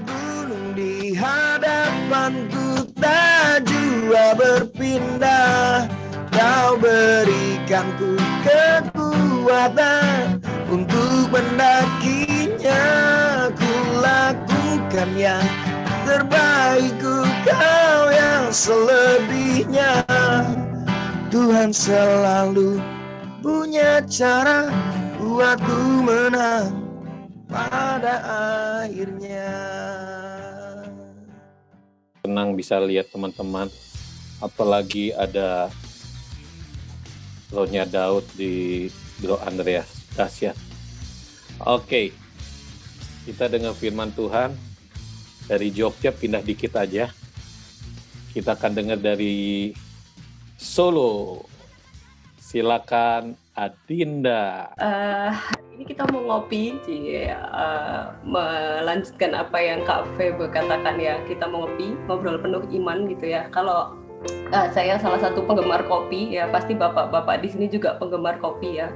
gunung di hadapanku tak jua berpindah. Kau berikanku kekuatan untuk mendakinya. Ku lakukan yang terbaikku, Kau yang selebihnya. Tuhan selalu punya cara buatku menang pada akhirnya. Senang bisa lihat teman-teman, apalagi ada Ronya Daud di Bro Andreas, dahsyat. Oke, kita dengar firman Tuhan dari Jogja, pindah dikit aja. Kita akan dengar dari Solo. Silakan Adinda. Ini kita mau ngopi, melanjutkan apa yang Kak Febe katakan ya. Kita mau ngopi, ngobrol penuh iman gitu ya. Kalau saya salah satu penggemar kopi ya, pasti bapak-bapak di sini juga penggemar kopi ya.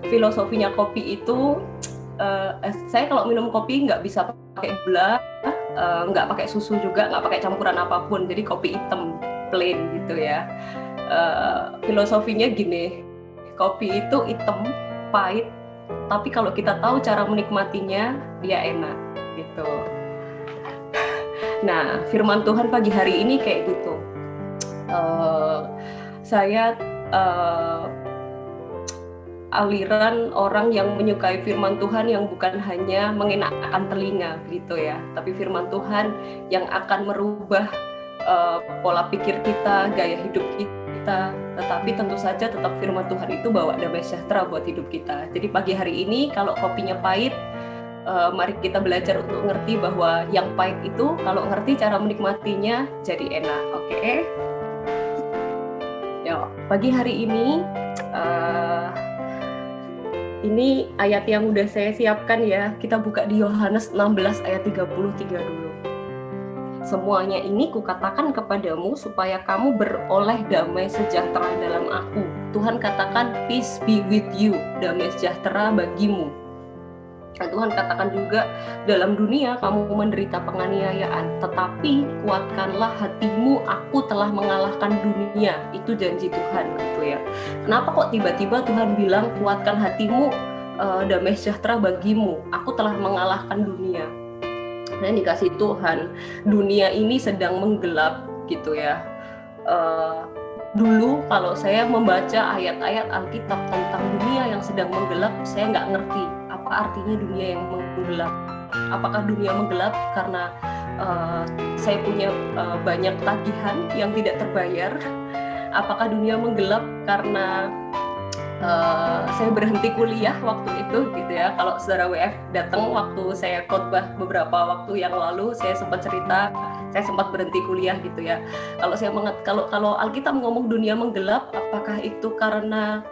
Filosofinya kopi itu, saya kalau minum kopi nggak bisa pakai gula, nggak pakai susu juga, nggak pakai campuran apapun. Jadi kopi hitam plain gitu ya. Filosofinya gini, kopi itu hitam, pahit, tapi kalau kita tahu cara menikmatinya, dia enak gitu. Nah, firman Tuhan pagi hari ini kayak gitu. Saya aliran orang yang menyukai firman Tuhan yang bukan hanya mengenakkan telinga gitu ya, tapi firman Tuhan yang akan merubah pola pikir kita, gaya hidup kita, tetapi tentu saja tetap firman Tuhan itu bawa damai sejahtera buat hidup kita. Jadi pagi hari ini kalau kopinya pahit, mari kita belajar untuk ngerti bahwa yang pahit itu kalau ngerti cara menikmatinya jadi enak. Oke? Yo, pagi hari ini ayat yang udah saya siapkan ya. Kita buka di Yohanes 16 ayat 33 dulu. Semuanya ini kukatakan kepadamu supaya kamu beroleh damai sejahtera dalam aku. Tuhan katakan, peace be with you, damai sejahtera bagimu. Dan Tuhan katakan juga, dalam dunia kamu menderita penganiayaan, tetapi kuatkanlah hatimu, aku telah mengalahkan dunia. Itu janji Tuhan gitu ya. Kenapa kok tiba-tiba Tuhan bilang, kuatkan hatimu, damai sejahtera bagimu, aku telah mengalahkan dunia. Dan dikasih Tuhan, dunia ini sedang menggelap gitu ya. Dulu kalau saya membaca ayat-ayat Alkitab tentang dunia yang sedang menggelap, saya nggak ngerti apa artinya dunia yang menggelap. Apakah dunia menggelap karena saya punya banyak tagihan yang tidak terbayar? Apakah dunia menggelap karena saya berhenti kuliah waktu itu gitu ya. Kalau saudara WF datang waktu saya khotbah beberapa waktu yang lalu, saya sempat cerita saya sempat berhenti kuliah gitu ya. Kalau Alkitab ngomong dunia menggelap, apakah itu karena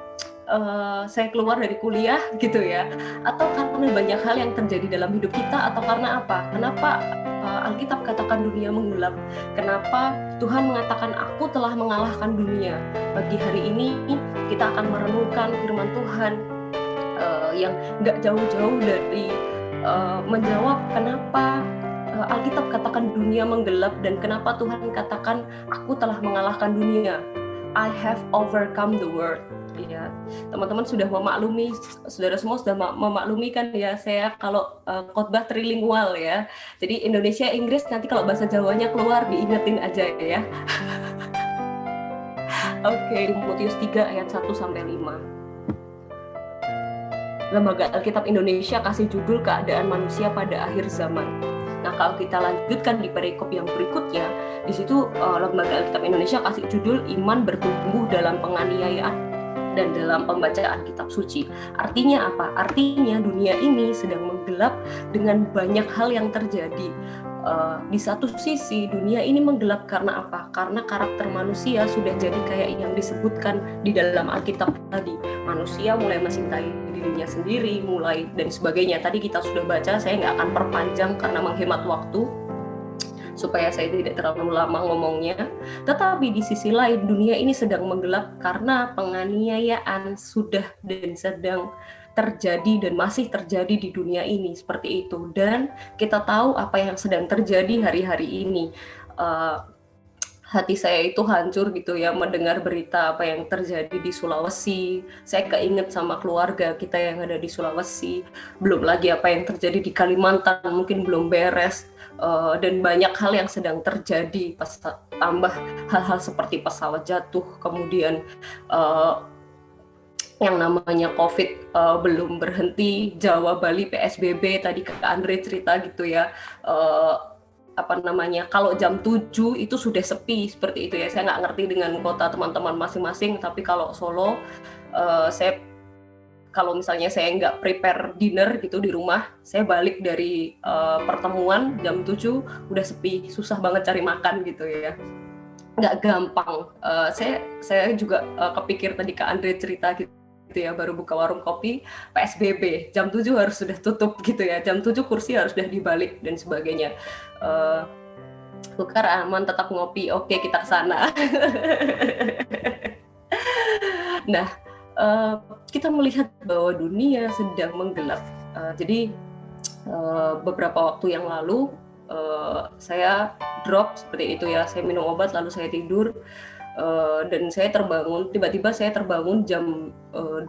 saya keluar dari kuliah gitu ya, atau karena banyak hal yang terjadi dalam hidup kita, atau karena apa? Kenapa Alkitab katakan dunia menggelap? Kenapa Tuhan mengatakan aku telah mengalahkan dunia? Pagi hari ini kita akan merenungkan firman Tuhan yang nggak jauh-jauh dari menjawab kenapa Alkitab katakan dunia menggelap dan kenapa Tuhan katakan aku telah mengalahkan dunia. I have overcome the world. Ya, teman-teman sudah memaklumi, saudara semua sudah memaklumi kan ya, saya kalau khotbah trilingual ya. Jadi Indonesia, Inggris, nanti kalau bahasa Jawanya keluar diingetin aja ya. Oke, Timotius 3 ayat 1 sampai 5. Lembaga Alkitab Indonesia kasih judul keadaan manusia pada akhir zaman. Nah, kalau kita lanjutkan di perikop yang berikutnya, di situ Lembaga Alkitab Indonesia kasih judul iman bertumbuh dalam penganiayaan dan dalam pembacaan kitab suci. Artinya apa? Artinya dunia ini sedang menggelap dengan banyak hal yang terjadi. Di satu sisi dunia ini menggelap karena apa? Karena karakter manusia sudah jadi kayak yang disebutkan di dalam Alkitab tadi. Manusia mulai mencintai dirinya sendiri, mulai dan sebagainya. Tadi kita sudah baca, saya nggak akan perpanjang karena menghemat waktu supaya saya tidak terlalu lama ngomongnya. Tetapi di sisi lain dunia ini sedang menggelap karena penganiayaan sudah dan sedang terjadi dan masih terjadi di dunia ini seperti itu. Dan kita tahu apa yang sedang terjadi hari-hari ini. Hati saya itu hancur gitu ya mendengar berita apa yang terjadi di Sulawesi. Saya keinget sama keluarga kita yang ada di Sulawesi. Belum lagi apa yang terjadi di Kalimantan, mungkin belum beres. Dan banyak hal yang sedang terjadi, tambah hal-hal seperti pesawat jatuh, kemudian yang namanya COVID belum berhenti, Jawa, Bali, PSBB, tadi Kak Andre cerita gitu ya. Kalau jam 7 itu sudah sepi seperti itu ya. Saya nggak ngerti dengan kota teman-teman masing-masing, tapi kalau Solo, kalau misalnya saya nggak prepare dinner gitu di rumah, saya balik dari pertemuan jam 7 udah sepi, susah banget cari makan gitu ya. Nggak gampang. Saya juga kepikir tadi Kak Andre cerita gitu ya, baru buka warung kopi, PSBB, jam 7 harus sudah tutup gitu ya, jam 7 kursi harus sudah dibalik dan sebagainya. Bukar aman, tetap ngopi, oke kita ke sana. Nah, kita melihat bahwa dunia sedang menggelap. Jadi beberapa waktu yang lalu saya drop seperti itu ya, saya minum obat lalu saya tidur. Dan saya terbangun, tiba-tiba saya terbangun jam 2.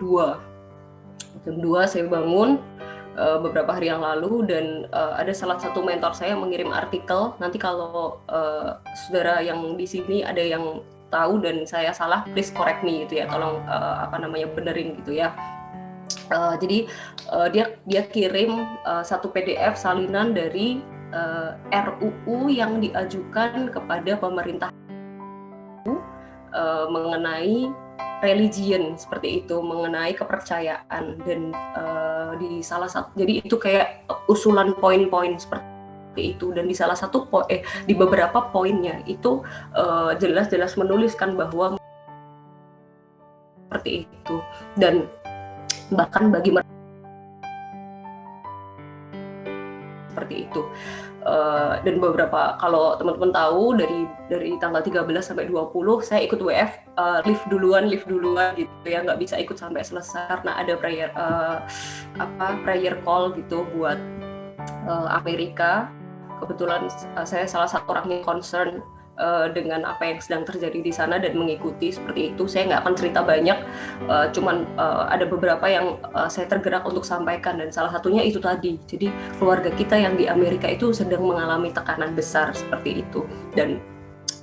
Jam 2 saya bangun beberapa hari yang lalu, dan ada salah satu mentor saya mengirim artikel. Nanti kalau saudara yang di sini ada yang tahu dan saya salah, please correct me gitu ya, tolong benerin gitu ya. Jadi dia kirim satu PDF salinan dari RUU yang diajukan kepada pemerintah mengenai religion seperti itu, mengenai kepercayaan, dan di salah satu, jadi itu kayak usulan poin-poin seperti itu, dan di salah satu di beberapa poinnya itu jelas-jelas menuliskan bahwa seperti itu, dan bahkan bagi mereka seperti itu. Dan beberapa, kalau teman-teman tahu, dari tanggal 13 sampai 20 saya ikut WF, live duluan gitu ya, nggak bisa ikut sampai selesai karena ada prayer call gitu buat Amerika. Kebetulan saya salah satu orang yang concern dengan apa yang sedang terjadi di sana dan mengikuti seperti itu. Saya nggak akan cerita banyak, cuman ada beberapa yang saya tergerak untuk sampaikan, dan salah satunya itu tadi. Jadi keluarga kita yang di Amerika itu sedang mengalami tekanan besar seperti itu, dan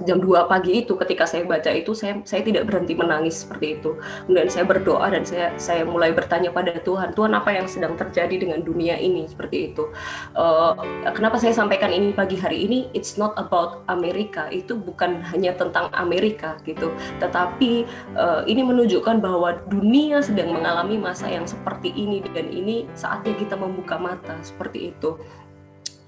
jam 2 pagi itu ketika saya baca itu, saya tidak berhenti menangis seperti itu. Kemudian saya berdoa dan saya mulai bertanya pada Tuhan, apa yang sedang terjadi dengan dunia ini seperti itu. Kenapa saya sampaikan ini pagi hari ini? It's not about Amerika, itu bukan hanya tentang Amerika gitu, tetapi ini menunjukkan bahwa dunia sedang mengalami masa yang seperti ini, dan ini saatnya kita membuka mata seperti itu.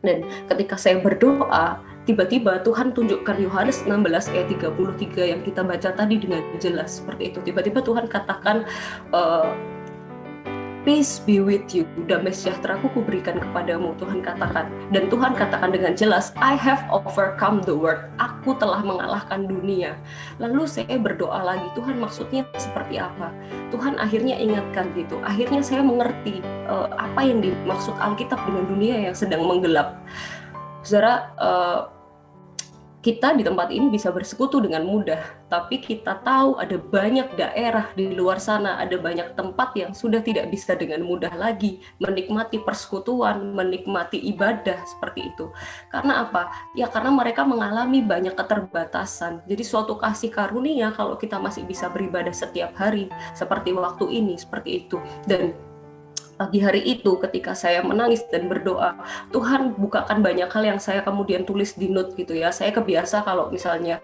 Dan ketika saya berdoa, tiba-tiba Tuhan tunjukkan Yohanes 16 ayat 33 yang kita baca tadi dengan jelas seperti itu. Tiba-tiba Tuhan katakan, peace be with you, damai sejahtera-Ku kuberikan kepadamu, Tuhan katakan. Dan Tuhan katakan dengan jelas, I have overcome the world, aku telah mengalahkan dunia. Lalu saya berdoa lagi, Tuhan maksudnya seperti apa? Tuhan akhirnya ingatkan gitu, akhirnya saya mengerti apa yang dimaksud Alkitab dengan dunia yang sedang menggelap. Saudara, kita di tempat ini bisa bersekutu dengan mudah, tapi kita tahu ada banyak daerah di luar sana, ada banyak tempat yang sudah tidak bisa dengan mudah lagi menikmati persekutuan, menikmati ibadah seperti itu. Karena apa? Ya karena mereka mengalami banyak keterbatasan. Jadi suatu kasih karunia kalau kita masih bisa beribadah setiap hari, seperti waktu ini, seperti itu. Dan pagi hari itu ketika saya menangis dan berdoa, Tuhan bukakan banyak hal yang saya kemudian tulis di note gitu ya. Saya kebiasa kalau misalnya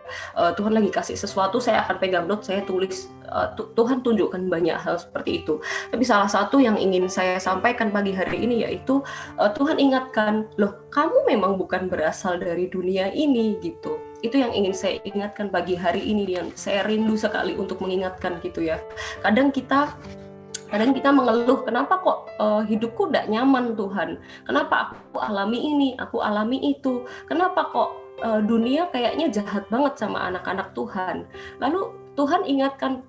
Tuhan lagi kasih sesuatu, saya akan pegang note, saya tulis, Tuhan tunjukkan banyak hal seperti itu. Tapi salah satu yang ingin saya sampaikan pagi hari ini yaitu Tuhan ingatkan, loh kamu memang bukan berasal dari dunia ini gitu. Itu yang ingin saya ingatkan pagi hari ini, yang saya rindu sekali untuk mengingatkan gitu ya. Kadang kita mengeluh, kenapa kok hidupku tidak nyaman Tuhan, kenapa aku alami ini, aku alami itu, kenapa kok dunia kayaknya jahat banget sama anak-anak Tuhan. Lalu Tuhan ingatkan,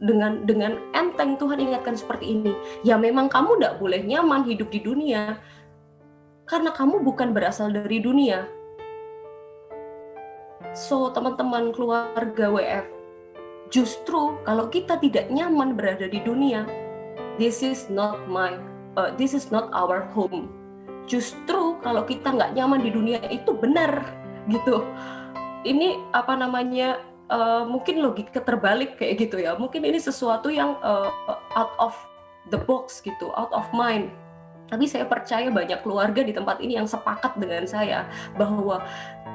dengan enteng Tuhan ingatkan seperti ini. Ya memang kamu tidak boleh nyaman hidup di dunia, karena kamu bukan berasal dari dunia. So teman-teman keluarga WF, justru kalau kita tidak nyaman berada di dunia, this is not our home. Justru kalau kita nggak nyaman di dunia itu benar gitu. Ini mungkin logika terbalik kayak gitu ya. Mungkin ini sesuatu yang out of the box gitu, out of mind. Tapi saya percaya banyak keluarga di tempat ini yang sepakat dengan saya bahwa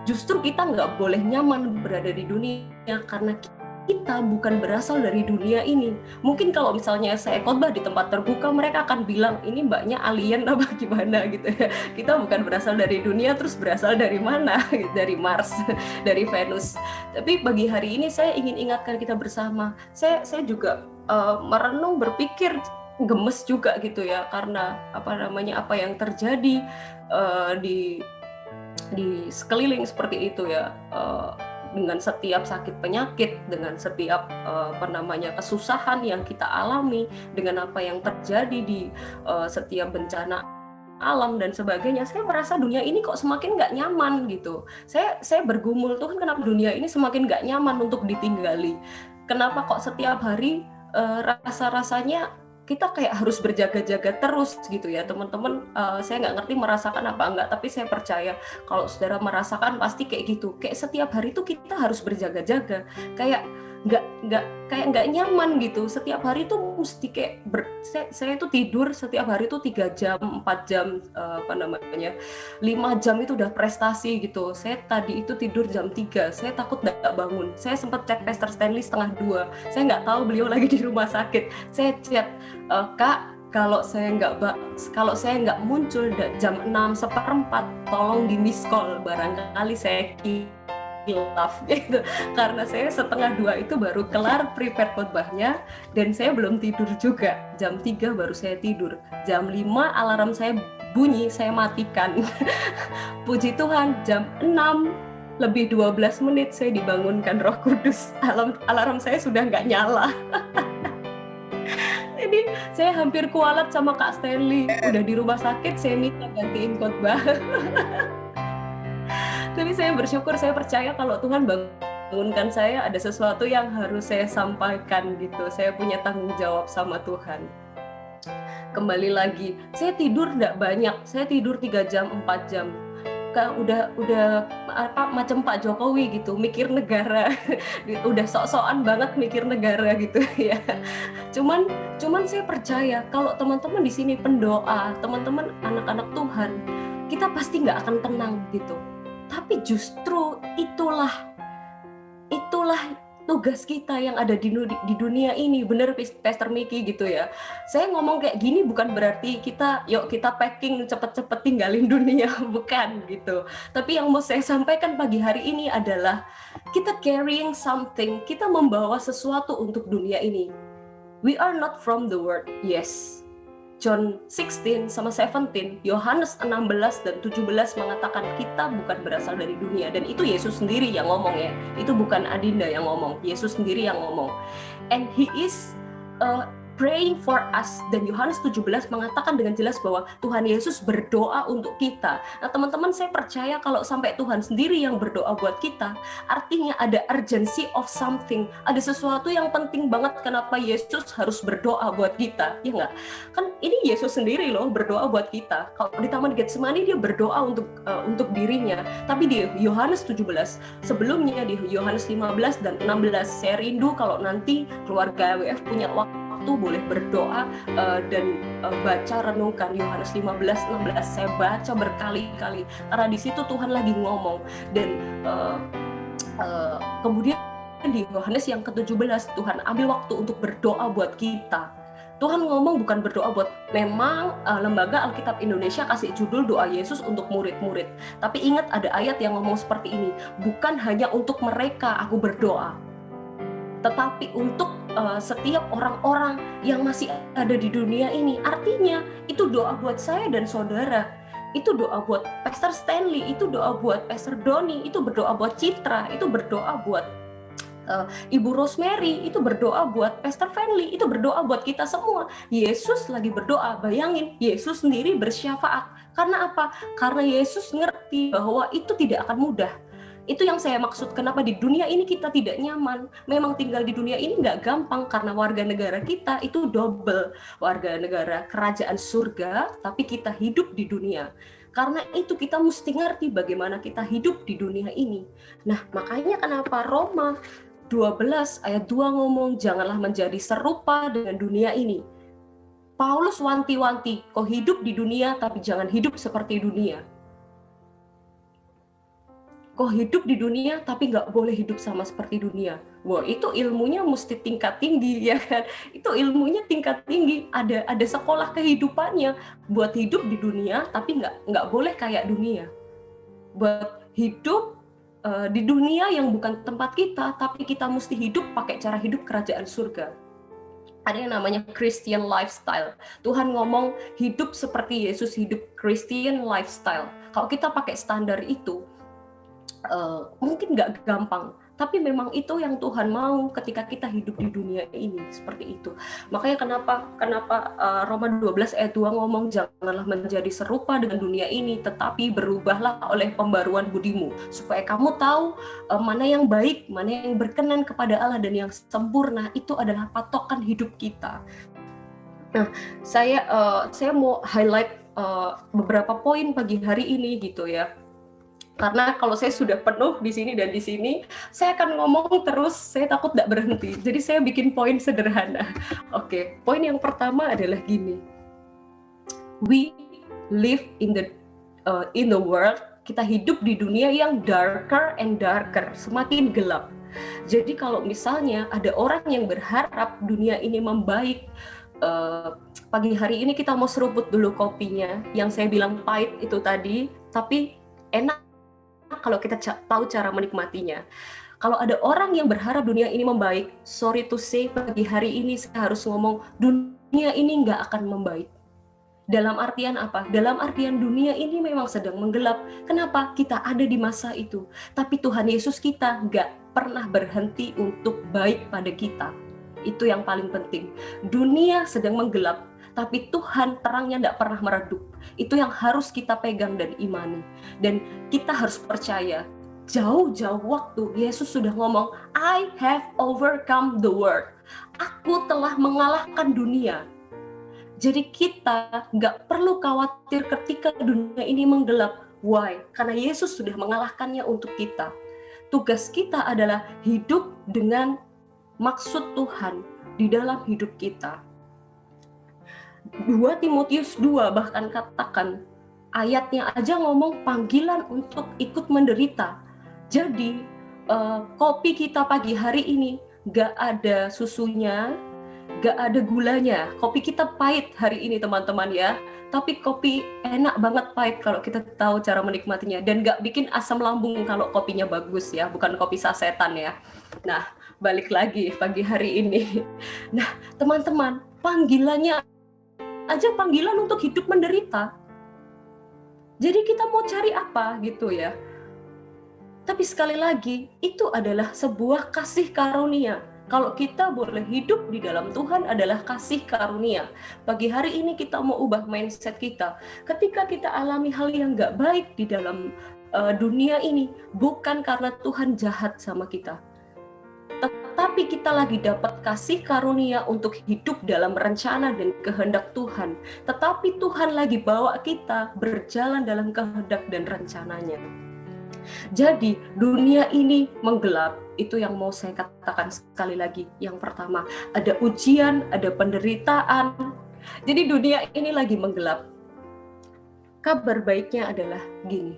justru kita nggak boleh nyaman berada di dunia karena kita bukan berasal dari dunia ini. Mungkin kalau misalnya saya khotbah di tempat terbuka, mereka akan bilang, ini mbaknya alien apa gimana gitu ya. Kita bukan berasal dari dunia, terus berasal dari mana? Dari Mars, dari Venus. Tapi bagi hari ini saya ingin ingatkan kita bersama. Saya juga merenung, berpikir, gemes juga gitu ya, karena apa yang terjadi di sekeliling seperti itu ya. Dengan setiap sakit penyakit, dengan setiap kesusahan yang kita alami, dengan apa yang terjadi di setiap bencana alam dan sebagainya, saya merasa dunia ini kok semakin nggak nyaman gitu. Saya bergumul, Tuhan kenapa dunia ini semakin nggak nyaman untuk ditinggali? Kenapa kok setiap hari rasa-rasanya kita kayak harus berjaga-jaga terus gitu ya teman-teman. Saya nggak ngerti merasakan apa enggak, tapi saya percaya kalau saudara merasakan pasti kayak gitu. Kayak setiap hari itu kita harus berjaga-jaga, kayak nggak nyaman gitu. Setiap hari itu mesti kayak saya itu tidur setiap hari itu 3 jam 4 jam 5 jam itu udah prestasi gitu. Saya tadi itu tidur jam 3, saya takut nggak bangun. Saya sempat cek Pastor Stanley 1:30, saya nggak tahu beliau lagi di rumah sakit. Saya chat, Kak, kalau saya nggak muncul jam 6:15, tolong di miss call, barangkali saya hilaf gitu, karena saya 1:30 itu baru kelar prepare khotbahnya dan saya belum tidur juga. Jam 3 baru saya tidur, jam 5 alarm saya bunyi, saya matikan. Puji Tuhan, jam 6:12 saya dibangunkan Roh Kudus. Alarm saya sudah nggak nyala. Jadi saya hampir kualat sama Kak Stanley, udah di rumah sakit, saya minta gantiin khotbah. Tapi saya bersyukur, saya percaya kalau Tuhan bangunkan saya, ada sesuatu yang harus saya sampaikan gitu. Saya punya tanggung jawab sama Tuhan. Kembali lagi, saya tidur nggak banyak, saya tidur 3 jam 4 jam. Udah macam Pak Jokowi gitu, mikir negara. Udah sok-sokan banget mikir negara gitu ya. Cuman saya percaya kalau teman-teman di sini pendoa, teman-teman anak-anak Tuhan, kita pasti nggak akan tenang gitu. Tapi justru itulah tugas kita yang ada di dunia ini. Bener Pastor Miki gitu ya. Saya ngomong kayak gini bukan berarti kita packing cepet-cepet tinggalin dunia, bukan gitu. Tapi yang mau saya sampaikan pagi hari ini adalah kita carrying something, kita membawa sesuatu untuk dunia ini. We are not from the world, yes. John 16 sama 17, Yohanes 16 dan 17 mengatakan kita bukan berasal dari dunia. Dan itu Yesus sendiri yang ngomong ya. Itu bukan Adinda yang ngomong, Yesus sendiri yang ngomong. And he is praying for us. Dan Yohanes 17 mengatakan dengan jelas bahwa Tuhan Yesus berdoa untuk kita. Nah teman-teman, saya percaya kalau sampai Tuhan sendiri yang berdoa buat kita, artinya ada urgency of something. Ada sesuatu yang penting banget kenapa Yesus harus berdoa buat kita, ya nggak? Kan ini Yesus sendiri loh berdoa buat kita. Kalau di Taman Getsemani dia berdoa untuk dirinya. Tapi di Yohanes 17, sebelumnya di Yohanes 15 dan 16, saya rindu kalau nanti keluarga WF punya waktu boleh berdoa dan baca renungkan Yohanes 15-16. Saya baca berkali-kali karena di situ Tuhan lagi ngomong. Dan kemudian di Yohanes yang ke-17 Tuhan ambil waktu untuk berdoa buat kita. Tuhan ngomong bukan berdoa buat, memang Lembaga Alkitab Indonesia kasih judul doa Yesus untuk murid-murid. Tapi ingat ada ayat yang ngomong seperti ini, bukan hanya untuk mereka aku berdoa, tetapi untuk setiap orang-orang yang masih ada di dunia ini. Artinya itu doa buat saya dan saudara, itu doa buat Pastor Stanley, itu doa buat Pastor Doni, itu berdoa buat Citra, itu berdoa buat Ibu Rosemary itu berdoa buat Pastor Friendly, itu berdoa buat kita semua. Yesus lagi berdoa, bayangin Yesus sendiri bersyafaat. Karena apa? Karena Yesus ngerti bahwa itu tidak akan mudah. Itu yang saya maksud, kenapa di dunia ini kita tidak nyaman. Memang tinggal di dunia ini nggak gampang, karena warga negara kita itu double. Warga negara kerajaan surga, tapi kita hidup di dunia. Karena itu kita mesti ngerti bagaimana kita hidup di dunia ini. Nah, makanya kenapa Roma 12 ayat 2 ngomong, janganlah menjadi serupa dengan dunia ini. Paulus wanti-wanti, kau hidup di dunia tapi jangan hidup seperti dunia. Kau hidup di dunia tapi nggak boleh hidup sama seperti dunia. Wah, itu ilmunya mesti tingkat tinggi, ya kan? Itu ilmunya tingkat tinggi. Ada sekolah kehidupannya buat hidup di dunia tapi nggak boleh kayak dunia. Buat hidup di dunia yang bukan tempat kita, tapi kita mesti hidup pakai cara hidup kerajaan surga. Ada yang namanya Christian lifestyle. Tuhan ngomong hidup seperti Yesus, hidup Christian lifestyle. Kalau kita pakai standar itu, mungkin nggak gampang, tapi memang itu yang Tuhan mau ketika kita hidup di dunia ini, seperti itu. Makanya kenapa Roma 12 ayat 2 ngomong, janganlah menjadi serupa dengan dunia ini, tetapi berubahlah oleh pembaruan budimu, supaya kamu tahu mana yang baik, mana yang berkenan kepada Allah, dan yang sempurna. Itu adalah patokan hidup kita. Nah, saya mau highlight beberapa poin pagi hari ini gitu ya. Karena kalau saya sudah penuh di sini dan di sini, saya akan ngomong terus, saya takut tidak berhenti. Jadi saya bikin poin sederhana. Oke, poin yang pertama adalah gini. We live in the world, kita hidup di dunia yang darker and darker, semakin gelap. Jadi kalau misalnya ada orang yang berharap dunia ini membaik, pagi hari ini kita mau seruput dulu kopinya, yang saya bilang pahit itu tadi, tapi enak kalau kita tahu cara menikmatinya. Kalau ada orang yang berharap dunia ini membaik, sorry to say, pagi hari ini saya harus ngomong, dunia ini nggak akan membaik. Dalam artian apa? Dalam artian dunia ini memang sedang menggelap. Kenapa? Kita ada di masa itu. Tapi Tuhan Yesus kita nggak pernah berhenti untuk baik pada kita. Itu yang paling penting. Dunia sedang menggelap, tapi Tuhan terangnya tidak pernah meredup. Itu yang harus kita pegang dan imani. Dan kita harus percaya, jauh-jauh waktu Yesus sudah ngomong, I have overcome the world. Aku telah mengalahkan dunia. Jadi kita nggak perlu khawatir ketika dunia ini menggelap. Why? Karena Yesus sudah mengalahkannya untuk kita. Tugas kita adalah hidup dengan maksud Tuhan di dalam hidup kita. 2 Timotius 2 bahkan katakan, ayatnya aja ngomong panggilan untuk ikut menderita. Jadi kopi kita pagi hari ini gak ada susunya, gak ada gulanya. Kopi kita pahit hari ini teman-teman ya, tapi kopi enak banget pahit kalau kita tahu cara menikmatinya, dan gak bikin asam lambung kalau kopinya bagus ya, bukan kopi sasetan ya. Nah, balik lagi pagi hari ini. Nah, teman-teman, panggilannya aja panggilan untuk hidup menderita. Jadi kita mau cari apa gitu ya. Tapi sekali lagi, itu adalah sebuah kasih karunia. Kalau kita boleh hidup di dalam Tuhan adalah kasih karunia. Pagi hari ini kita mau ubah mindset kita. Ketika kita alami hal yang gak baik di dalam dunia ini, bukan karena Tuhan jahat sama kita, tetapi kita lagi dapat kasih karunia untuk hidup dalam rencana dan kehendak Tuhan. Tetapi Tuhan lagi bawa kita berjalan dalam kehendak dan rencananya. Jadi dunia ini menggelap, itu yang mau saya katakan sekali lagi. Yang pertama, ada ujian, ada penderitaan. Jadi dunia ini lagi menggelap. Kabar baiknya adalah gini,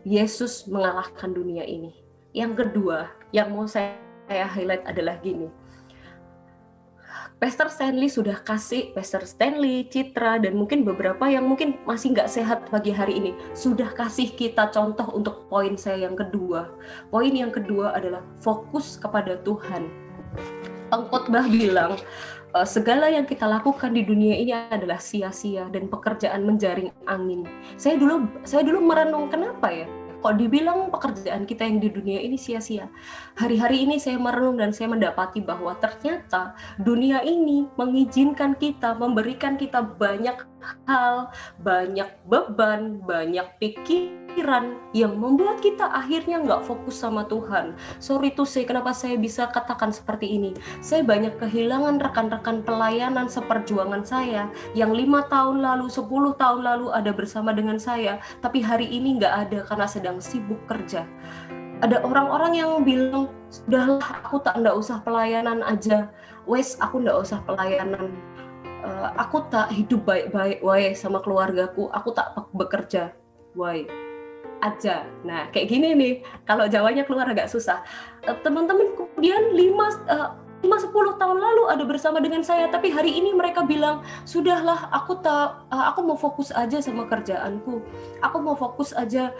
Yesus mengalahkan dunia ini. Yang kedua, yang mau saya highlight adalah gini. Pastor Stanley sudah kasih, Pastor Stanley, Citra, dan mungkin beberapa yang mungkin masih nggak sehat pagi hari ini, sudah kasih kita contoh untuk poin saya yang kedua. Poin yang kedua adalah fokus kepada Tuhan. Pengkhotbah bilang, segala yang kita lakukan di dunia ini adalah sia-sia dan pekerjaan menjaring angin. Saya dulu merenung kenapa ya? kok dibilang pekerjaan kita yang di dunia ini sia-sia. Hari-hari ini saya merenung dan saya mendapati bahwa ternyata dunia ini mengizinkan kita, memberikan kita banyak hal, banyak beban, banyak pikiran yang membuat kita akhirnya nggak fokus sama Tuhan. Sorry to say, kenapa saya bisa katakan seperti ini. Saya banyak kehilangan rekan-rekan pelayanan seperjuangan saya yang 5 tahun lalu, 10 tahun lalu ada bersama dengan saya, tapi hari ini nggak ada karena sedang sibuk kerja. Ada orang-orang yang bilang, sudahlah aku nggak usah pelayanan aja, wes aku nggak usah pelayanan. Aku tak hidup baik-baik wae sama keluargaku, aku tak bekerja wae aja. Nah kayak gini nih, kalau Jawanya keluar agak susah. Teman-teman kemudian 5-10 tahun lalu ada bersama dengan saya, tapi hari ini mereka bilang, sudahlah aku mau fokus aja sama kerjaanku, aku mau fokus aja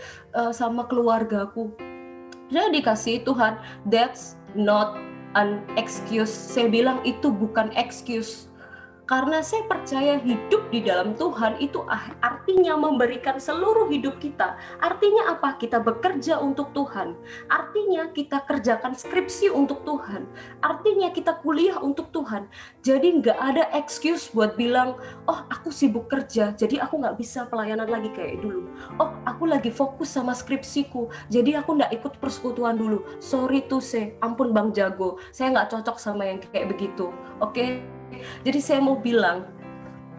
sama keluargaku. Saya dikasih Tuhan, that's not an excuse. Saya bilang itu bukan excuse. Karena saya percaya hidup di dalam Tuhan itu artinya memberikan seluruh hidup kita. Artinya apa? Kita bekerja untuk Tuhan. Artinya kita kerjakan skripsi untuk Tuhan. Artinya kita kuliah untuk Tuhan. Jadi nggak ada excuse buat bilang, oh aku sibuk kerja, jadi aku nggak bisa pelayanan lagi kayak dulu. Oh aku lagi fokus sama skripsiku, jadi aku nggak ikut persekutuan dulu. Sorry to say, ampun Bang Jago, saya nggak cocok sama yang kayak begitu. Oke? Jadi saya mau bilang,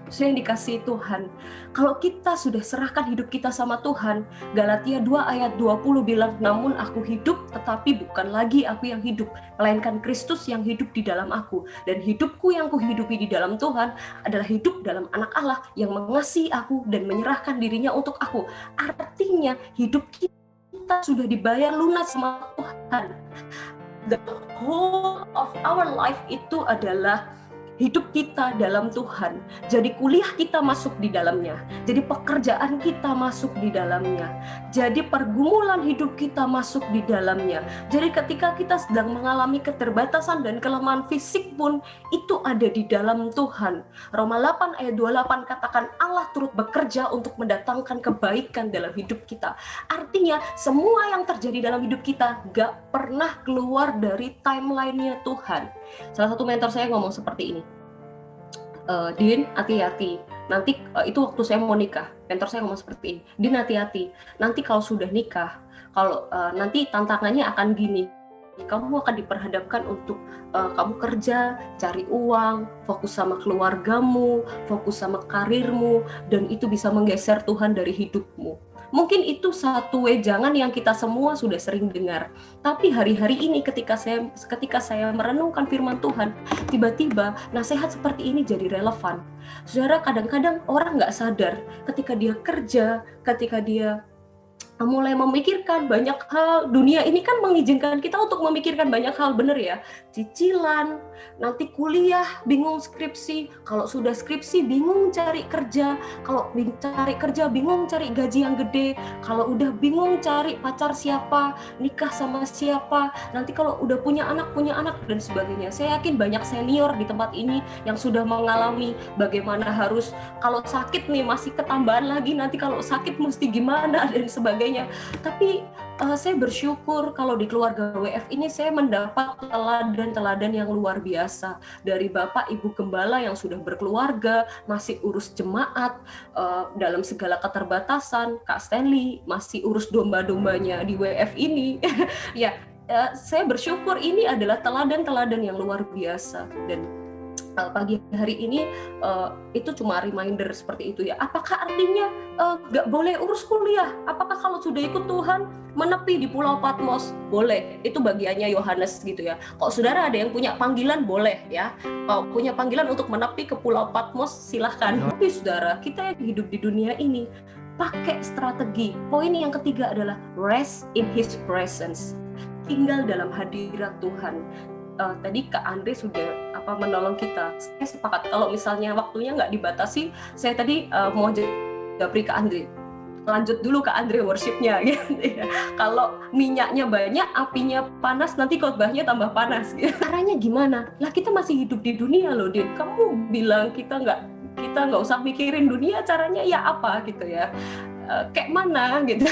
saya yang dikasihi Tuhan, kalau kita sudah serahkan hidup kita sama Tuhan, Galatia 2 ayat 20 bilang, namun aku hidup, tetapi bukan lagi aku yang hidup, melainkan Kristus yang hidup di dalam aku. Dan hidupku yang kuhidupi di dalam Tuhan adalah hidup dalam Anak Allah yang mengasihi aku dan menyerahkan dirinya untuk aku. Artinya hidup kita sudah dibayar lunas sama Tuhan. The whole of our life itu adalah hidup kita dalam Tuhan. Jadi kuliah kita masuk di dalamnya. Jadi pekerjaan kita masuk di dalamnya. Jadi pergumulan hidup kita masuk di dalamnya. Jadi ketika kita sedang mengalami keterbatasan dan kelemahan fisik pun, itu ada di dalam Tuhan. Roma 8 ayat 28 katakan Allah turut bekerja untuk mendatangkan kebaikan dalam hidup kita. Artinya semua yang terjadi dalam hidup kita gak pernah keluar dari timeline-nya Tuhan. Salah satu mentor saya ngomong seperti ini, Din, hati-hati. Nanti itu waktu saya mau nikah, mentor saya ngomong seperti ini, Din hati-hati. Nanti kalau sudah nikah, kalau nanti tantangannya akan gini, kamu akan diperhadapkan untuk kamu kerja, cari uang, fokus sama keluargamu, fokus sama karirmu, dan itu bisa menggeser Tuhan dari hidupmu. Mungkin itu satu wejangan yang kita semua sudah sering dengar. Tapi hari-hari ini ketika saya merenungkan firman Tuhan, tiba-tiba nasihat seperti ini jadi relevan. Saudara, kadang-kadang orang nggak sadar ketika dia kerja, ketika dia mulai memikirkan banyak hal. Dunia ini kan mengizinkan kita untuk memikirkan banyak hal, bener ya? Cicilan, nanti kuliah, bingung skripsi. Kalau sudah skripsi, bingung cari kerja. Kalau cari kerja, bingung cari gaji yang gede. Kalau udah bingung cari pacar siapa, nikah sama siapa. Nanti kalau udah punya anak, dan sebagainya. Saya yakin banyak senior di tempat ini yang sudah mengalami bagaimana harus, kalau sakit nih masih ketambahan lagi, nanti kalau sakit mesti gimana, dan sebagainya. Tapi saya bersyukur kalau di keluarga WF ini saya mendapat teladan-teladan yang luar biasa dari Bapak Ibu Gembala yang sudah berkeluarga, masih urus jemaat dalam segala keterbatasan. Kak Stanley masih urus domba-dombanya di WF ini. Ya, saya bersyukur ini adalah teladan-teladan yang luar biasa. Dan pagi hari ini itu cuma reminder seperti itu ya. Apakah artinya gak boleh urus kuliah? Apakah kalau sudah ikut Tuhan menepi di Pulau Patmos? Boleh, itu bagiannya Yohanes gitu ya. Kalau saudara ada yang punya panggilan, boleh ya. Kalau punya panggilan untuk menepi ke Pulau Patmos, silahkan. Tapi saudara, kita yang hidup di dunia ini pakai strategi. Poin yang ketiga adalah rest in His presence. Tinggal dalam hadirat Tuhan. Tadi Kak Andre sudah menolong kita. Saya sepakat kalau misalnya waktunya nggak dibatasi, saya tadi mau japri Kak Andre. Lanjut dulu Kak Andre worship-nya gitu ya. Kalau minyaknya banyak, apinya panas, nanti khotbahnya tambah panas gitu. Caranya gimana? Lah kita masih hidup di dunia loh, Din. Kamu bilang kita nggak usah mikirin dunia, caranya ya apa gitu ya. kayak mana gitu.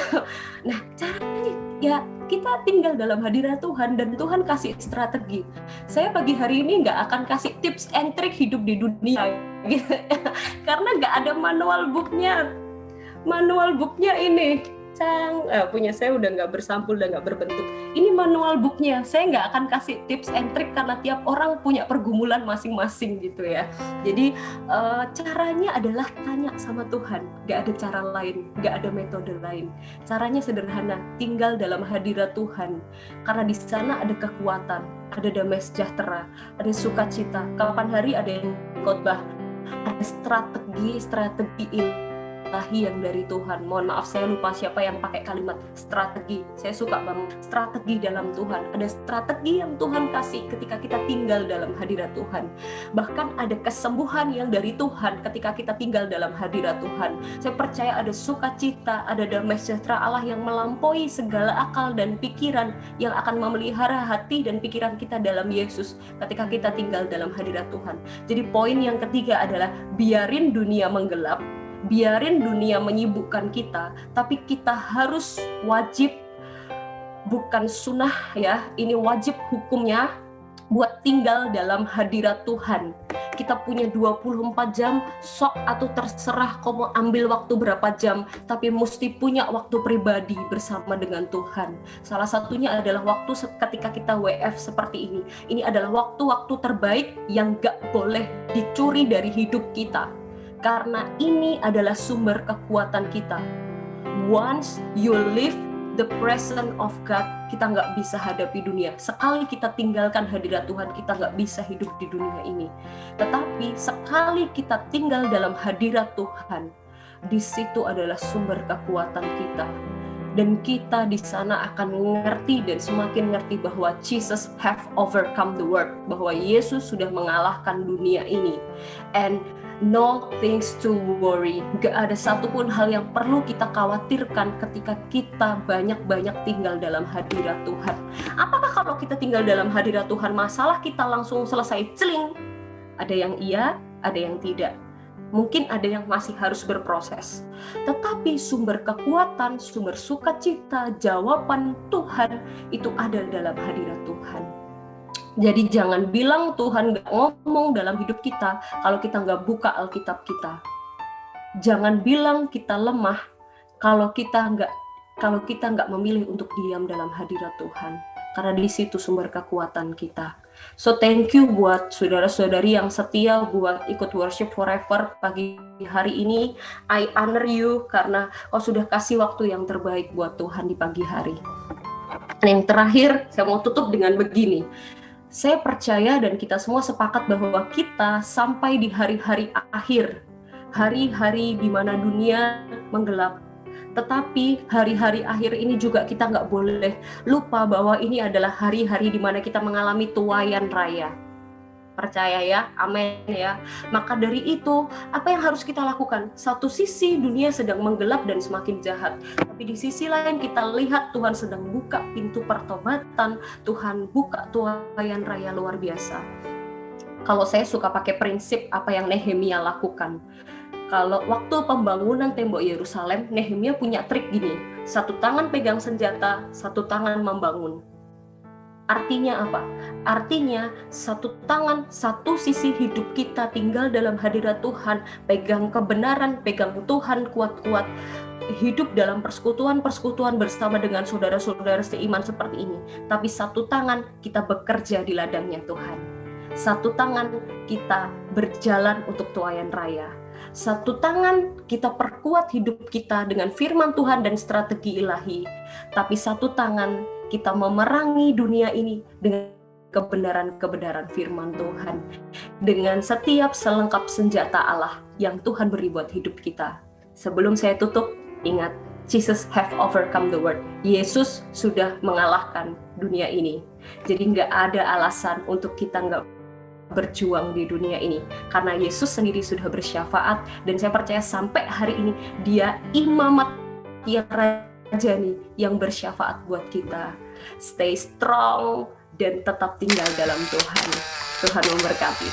Nah, caranya ya kita tinggal dalam hadirat Tuhan dan Tuhan kasih strategi. Saya pagi hari ini nggak akan kasih tips and trick hidup di dunia gitu. Karena nggak ada manual booknya. Manual booknya ini punya saya udah nggak bersampul dan nggak berbentuk. Ini manual booknya. Saya nggak akan kasih tips and trick karena tiap orang punya pergumulan masing-masing gitu ya. Jadi caranya adalah tanya sama Tuhan. Nggak ada cara lain, nggak ada metode lain. Caranya sederhana, tinggal dalam hadirat Tuhan. Karena di sana ada kekuatan, ada damai sejahtera, ada sukacita. Kapan hari ada yang khotbah, ada strategi ilahi yang dari Tuhan. Mohon maaf saya lupa siapa yang pakai kalimat strategi. Saya suka banget strategi dalam Tuhan. Ada strategi yang Tuhan kasih ketika kita tinggal dalam hadirat Tuhan. Bahkan ada kesembuhan yang dari Tuhan ketika kita tinggal dalam hadirat Tuhan. Saya percaya ada sukacita, ada damai sejahtera Allah yang melampaui segala akal dan pikiran, yang akan memelihara hati dan pikiran kita dalam Yesus ketika kita tinggal dalam hadirat Tuhan. Jadi poin yang ketiga adalah biarin dunia menggelap, biarin dunia menyibukkan kita, tapi kita harus wajib, bukan sunnah ya, ini wajib hukumnya buat tinggal dalam hadirat Tuhan. Kita punya 24 jam, sok atau terserah kau mau ambil waktu berapa jam, tapi mesti punya waktu pribadi bersama dengan Tuhan. Salah satunya adalah waktu ketika kita WF seperti ini. Ini adalah waktu-waktu terbaik yang gak boleh dicuri dari hidup kita. Karena ini adalah sumber kekuatan kita. Once you live the presence of God, kita nggak bisa hadapi dunia. Sekali kita tinggalkan hadirat Tuhan, kita nggak bisa hidup di dunia ini. Tetapi sekali kita tinggal dalam hadirat Tuhan, di situ adalah sumber kekuatan kita. Dan kita di sana akan mengerti dan semakin ngerti bahwa Jesus have overcome the world, bahwa Yesus sudah mengalahkan dunia ini. And no things to worry. Gak ada satupun hal yang perlu kita khawatirkan ketika kita banyak-banyak tinggal dalam hadirat Tuhan. Apakah kalau kita tinggal dalam hadirat Tuhan, masalah kita langsung selesai celing? Ada yang iya, ada yang tidak. Mungkin ada yang masih harus berproses. Tetapi sumber kekuatan, sumber sukacita, jawaban Tuhan itu ada dalam hadirat Tuhan. Jadi jangan bilang Tuhan gak ngomong dalam hidup kita kalau kita gak buka Alkitab kita. Jangan bilang kita lemah kalau kita gak memilih untuk diam dalam hadirat Tuhan. Karena di situ sumber kekuatan kita. So thank you buat saudara-saudari yang setia buat ikut worship forever pagi hari ini. I honor you karena kau sudah kasih waktu yang terbaik buat Tuhan di pagi hari. Dan yang terakhir saya mau tutup dengan begini. Saya percaya dan kita semua sepakat bahwa kita sampai di hari-hari akhir, hari-hari di mana dunia menggelap. Tetapi hari-hari akhir ini juga kita nggak boleh lupa bahwa ini adalah hari-hari di mana kita mengalami tuaian raya. Percaya ya, amin ya. Maka dari itu, apa yang harus kita lakukan? Satu sisi dunia sedang menggelap dan semakin jahat. Tapi di sisi lain kita lihat Tuhan sedang buka pintu pertobatan, Tuhan buka tuaian raya luar biasa. Kalau saya suka pakai prinsip apa yang Nehemia lakukan. Kalau waktu pembangunan tembok Yerusalem, Nehemia punya trik gini. Satu tangan pegang senjata, satu tangan membangun. Artinya apa? Artinya satu tangan, satu sisi hidup kita tinggal dalam hadirat Tuhan, pegang kebenaran, pegang Tuhan kuat-kuat, hidup dalam persekutuan bersama dengan saudara-saudara seiman seperti ini. Tapi satu tangan kita bekerja di ladangnya Tuhan. Satu tangan kita berjalan untuk tuaian raya. Satu tangan kita perkuat hidup kita dengan firman Tuhan dan strategi ilahi. Tapi satu tangan kita memerangi dunia ini dengan kebenaran-kebenaran firman Tuhan. Dengan setiap selengkap senjata Allah yang Tuhan beri buat hidup kita. Sebelum saya tutup, ingat, Jesus have overcome the world. Yesus sudah mengalahkan dunia ini. Jadi nggak ada alasan untuk kita nggak berjuang di dunia ini. Karena Yesus sendiri sudah bersyafaat. Dan saya percaya sampai hari ini dia imamat yang rajani yang bersyafaat buat kita. Stay strong dan tetap tinggal dalam Tuhan. Tuhan memberkati.